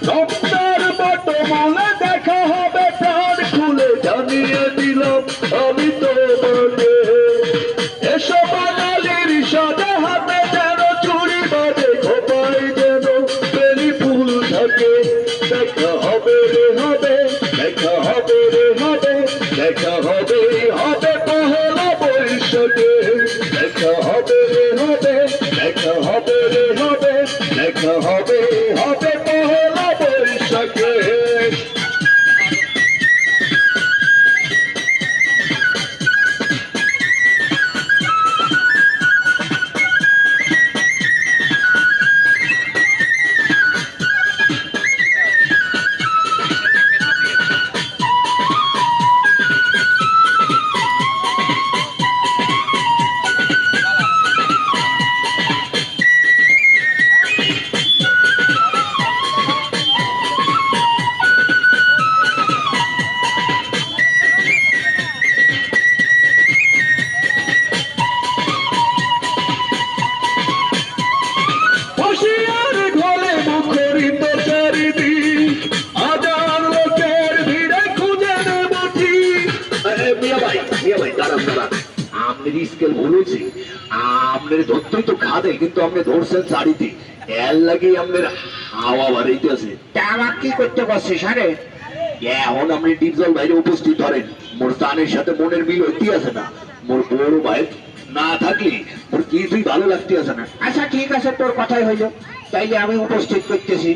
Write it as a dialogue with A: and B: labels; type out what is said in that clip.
A: স্বপ্নের মতো মনে দেখা হবে প্রাণ খুলে জানিয়ে দিলাম আমি তোমাকে এসো বাঙালির সাথে হাতে যেন চুরি বাজে খোপায় যেন বেলি ফুল থাকে দেখা হবে রে হবে দেখা হবে রে হবে দেখা হবে হবে পহেলা বৈশাখে দেখা হবে রে হবে দেখা হবে রে হবে দেখা হবে হবে পহেলা বৈশাখে ধরতেই তো খা দেয় কিন্তু আপনি ধরছেন চারিতে এর লাগে আপনার হাওয়া বাড়াইতেছে
B: আমার কি করতে পারছিস আরে
A: এখন আপনি ডিপজল বাইরে উপস্থিত ধরেন মোর স্থানের সাথে মনের মিল হইতে আছে না মোর বড় ভাই না থাকলে মোর কিছুই ভালো লাগতে আছে না
B: আচ্ছা ঠিক আছে তোর কথাই হইল তাইলে আমি উপস্থিত করতেছি